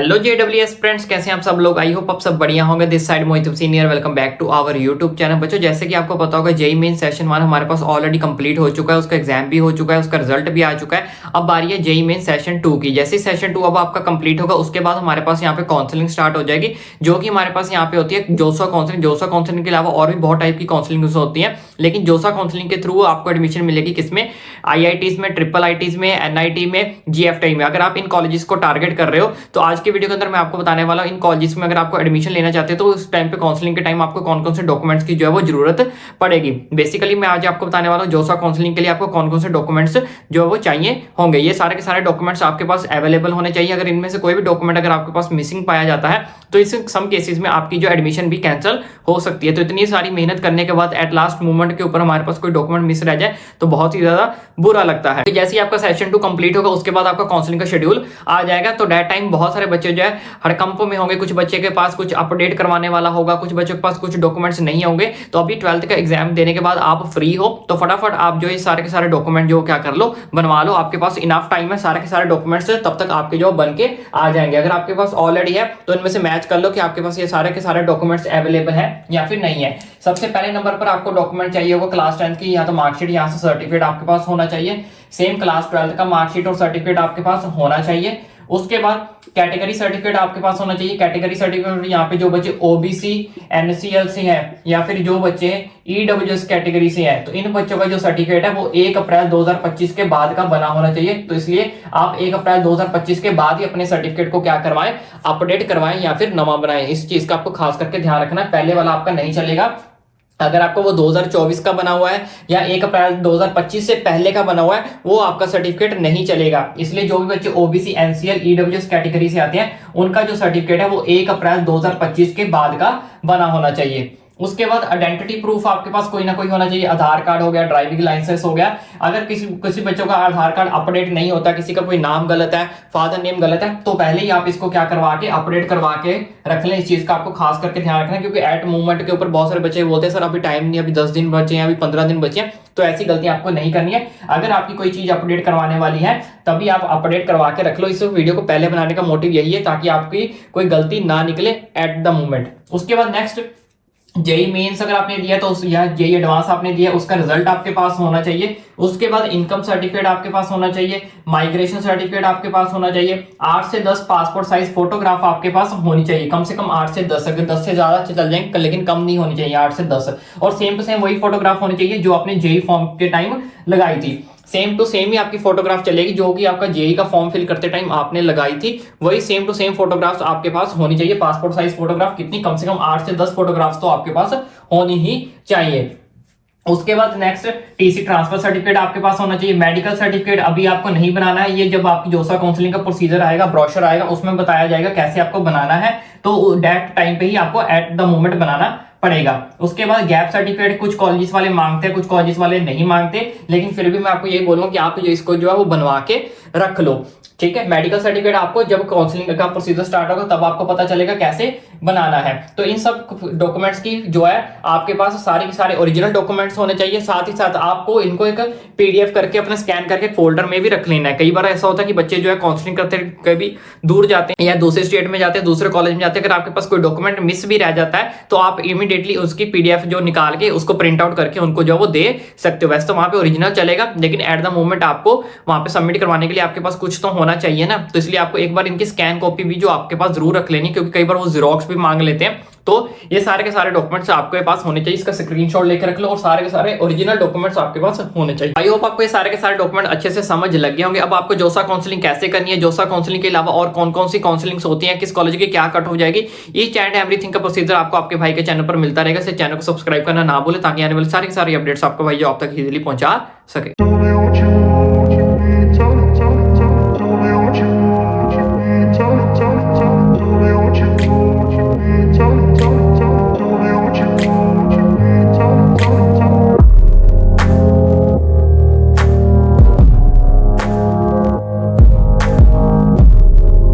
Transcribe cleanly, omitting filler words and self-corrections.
Hello JWS friends, कैसे हैं आप सब लोग। आई होप आप सब बढ़िया होंगे। This side Mohit senior, welcome back to our YouTube channel. बच्चों, जैसे कि आपको पता होगा जेईई मेन सेशन 1 हमारे पास ऑलरेडी कंप्लीट हो चुका है, उसका एग्जाम भी हो चुका है, उसका रिजल्ट भी आ चुका है। अब बारी है जेईई मेन सेशन 2 की। जैसे सेशन 2 अब आपका कंप्लीट होगा, उसके बाद हमारे पास यहाँ पे काउंसलिंग स्टार्ट हो जाएगी, जो कि हमारे पास यहाँ पे होती है जोसा काउंसलिंग। जोसा काउंसलिंग के अलावा और भी बहुत टाइप की काउंसलिंग होती है, लेकिन जोसा काउंसलिंग के थ्रू आपको एडमिशन मिलेगी किसमें, IITs में, ट्रिपल IITs में, NIT में, GFTI में। अगर आप इन कॉलेजेस को टारगेट कर रहे हो तो आज के वीडियो के अंदर मैं आपको बताने वाला हूं इन कॉलेजेस में अगर आपको एडमिशन लेना चाहते हो तो उस टाइम पे काउंसलिंग के टाइम आपको कौन कौन से डॉक्यूमेंट्स की जो है वो जरूरत पड़ेगी। बेसिकली मैं आज आपको बताने वाला हूं जोसा काउंसलिंग के लिए आपको कौन कौन से डॉक्यूमेंट्स जो है वो चाहिए होंगे। ये सारे के सारे डॉक्यूमेंट्स आपके पास अवेलेबल होने चाहिए। अगर इनमें से कोई भी डॉक्यूमेंट अगर आपके पास मिसिंग पाया जाता है तो इस सम केसेस में आपकी जो एडमिशन भी कैंसिल हो सकती है। तो इतनी सारी मेहनत करने के बाद एट लास्ट मोमेंट के ऊपर हमारे पास कोई डॉक्यूमेंट मिस रह जाए तो बहुत ही ज्यादा बुरा लगता है। जैसे ही आपका सेशन 2 कंप्लीट होगा उसके बाद आपका काउंसलिंग का शेड्यूल आ जाएगा। तो डेट टाइम बहुत सारे बच्चे जो है हड़कंप में होंगे, कुछ बच्चे के पास कुछ अपडेट करवाने वाला होगा, कुछ बच्चों के पास कुछ डॉक्यूमेंट्स नहीं होंगे। तो अभी 12th का एग्जाम देने के बाद आप फ्री हो तो फटाफट आप जो ये सारे के सारे डॉक्यूमेंट जो क्या कर लो, बनवा लो। आपके पास इनफ टाइम है, सारे के सारे डॉक्यूमेंट्स तब तक आपके जो बन के आ जाएंगे। अगर आपके पास ऑलरेडी है तो इनमें से मैच कर लो कि आपके पास ये सारे के सारे डॉक्यूमेंट्स अवेलेबल है या फिर नहीं है। सबसे पहले नंबर पर आपको डॉक्यूमेंट चाहिए होगा क्लास 10 की, या तो मार्कशीट या से सर्टिफिकेट आपके पास होना चाहिए। सेम क्लास 12 का मार्कशीट और सर्टिफिकेट आपके पास होना चाहिए। उसके बाद कैटेगरी सर्टिफिकेट आपके पास होना चाहिए। कैटेगरी सर्टिफिकेट यहाँ पे जो बच्चे OBC NCL से है या फिर जो बच्चे EWS कैटेगरी से है तो इन बच्चों का जो सर्टिफिकेट है वो 1 अप्रैल 2025 के बाद का बना होना चाहिए। तो इसलिए आप 1 अप्रैल 2025 के बाद ही अपने सर्टिफिकेट को क्या करवाएं, अपडेट करवाएं या फिर नवा बनाएं। इस चीज का आपको खास करके ध्यान रखना है, पहले वाला आपका नहीं चलेगा। अगर आपको वो 2024 का बना हुआ है या 1 अप्रैल 2025 से पहले का बना हुआ है वो आपका सर्टिफिकेट नहीं चलेगा। इसलिए जो भी बच्चे OBC NCL EWS कैटेगरी से आते हैं उनका जो सर्टिफिकेट है वो 1 अप्रैल 2025 के बाद का बना होना चाहिए। उसके बाद आइडेंटिटी प्रूफ आपके पास कोई ना कोई होना चाहिए। आधार कार्ड हो गया, ड्राइविंग लाइसेंस हो गया। अगर किसी बच्चों का आधार कार्ड अपडेट नहीं होता, किसी का कोई नाम गलत है, फादर नेम गलत है, तो पहले ही आप इसको क्या करवा के अपडेट करवा के रख लें। इस चीज का आपको खास करके ध्यान रखना है, क्योंकि एट मूवमेंट के ऊपर बहुत सारे बच्चे बोलते हैं सर अभी टाइम नहीं, अभी 10 दिन बचे हैं, अभी 15 दिन बचे हैं। तो ऐसी गलती आपको नहीं करनी है। अगर आपकी कोई चीज अपडेट करवाने वाली है तभी आप अपडेट करवा के रख लो। इस वीडियो को पहले बनाने का मोटिव यही है ताकि आपकी कोई गलती ना निकले एट द मोमेंट। उसके बाद नेक्स्ट जेईई मेंस अगर आपने दिया तो या जेईई एडवांस आपने दिया उसका रिजल्ट आपके पास होना चाहिए। उसके बाद इनकम सर्टिफिकेट आपके पास होना चाहिए। माइग्रेशन सर्टिफिकेट आपके पास होना चाहिए। 8 से 10 पासपोर्ट साइज फोटोग्राफ आपके पास होनी चाहिए, कम से कम 8 से 10। अगर 10 से ज्यादा चल जाएंगे लेकिन कम नहीं होनी चाहिए, 8 से 10। और सेम टू सेम वही फोटोग्राफ होनी चाहिए जो आपने जेईई फॉर्म के टाइम लगाई थी। सेम टू सेम ही आपकी फोटोग्राफ चलेगी जो कि आपका जेईई का फॉर्म फिल करते टाइम आपने लगाई थी, वही सेम टू सेम फोटोग्राफ्स आपके पास होनी चाहिए। पासपोर्ट साइज फोटोग्राफ कितनी, कम से कम 8 से 10 फोटोग्राफ्स तो आपके पास होनी ही चाहिए। उसके बाद नेक्स्ट TC ट्रांसफर सर्टिफिकेट आपके पास होना चाहिए। मेडिकल सर्टिफिकेट अभी आपको नहीं बनाना है, ये जब आपकी जोसा काउंसलिंग का प्रोसीजर आएगा, ब्रोशर आएगा, उसमें बताया जाएगा कैसे आपको बनाना है। तो डेट टाइम पे ही आपको एट द मोमेंट बनाना पड़ेगा। उसके बाद गैप सर्टिफिकेट कुछ कॉलेजेस वाले मांगते हैं, कुछ कॉलेजेस वाले नहीं मांगते, लेकिन फिर भी मैं आपको यही बोलूंगा कि आप जो इसको जो है वो बनवा के रख लो, ठीक है। मेडिकल सर्टिफिकेट आपको जब काउंसलिंग का प्रोसीजर स्टार्ट होगा तब आपको पता चलेगा कैसे बनाना है। तो इन सब डॉक्यूमेंट्स की जो है आपके पास सारे के सारे ओरिजिनल डॉक्यूमेंट्स होने चाहिए। साथ ही साथ आपको इनको एक PDF करके अपना स्कैन करके फोल्डर में भी रख लेना है। कई बार ऐसा होता है कि बच्चे जो है काउंसलिंग करते कभी दूर जाते हैं या दूसरे स्टेट में जाते हैं, दूसरे कॉलेज में जाते हैं। अगर आपके पास कोई डॉक्यूमेंट मिस भी रह जाता है तो आप इमीडिएटली उसकी PDF जो निकाल के उसको प्रिंट आउट करके उनको जो वो दे सकते हो। वैसे तो वहां पे ओरिजिनल चलेगा, लेकिन एट द मोमेंट आपको वहां पे सबमिट करवाने के लिए आपके पास कुछ तो होना चाहिए ना। तो इसलिए आपको एक बार इनकी स्कैन कॉपी भी जो आपके पास जरूर रख लेनी, क्योंकि कई बार वो जीरोक्स भी मांग लेते हैं। तो ये सारे के सारे डॉक्यूमेंट्स आपके पास होने चाहिए। इसका स्क्रीनशॉट लेकर रख लो और सारे के सारे ओरिजिनल डॉक्यूमेंट्स आपके पास होने चाहिए। आई होप आपको ये सारे के सारे डॉक्यूमेंट अच्छे से समझ लग गए होंगे। अब आपको जोसा काउंसलिंग कैसे करनी है, जोसा काउंसलिंग के अलावा और कौन कौन सी काउंसलिंग्स होती हैं, किस कॉलेज की क्या कट हो जाएगी, ईच एंड एवरीथिंग का प्रोसीजर आपको आपके भाई के चैनल पर मिलता रहेगा। इस चैनल को सब्सक्राइब करना ना भूले ताकि आने वाले सारे के सारे अपडेट्स आपको भाई जो आप तक इजीली पहुंचा सके।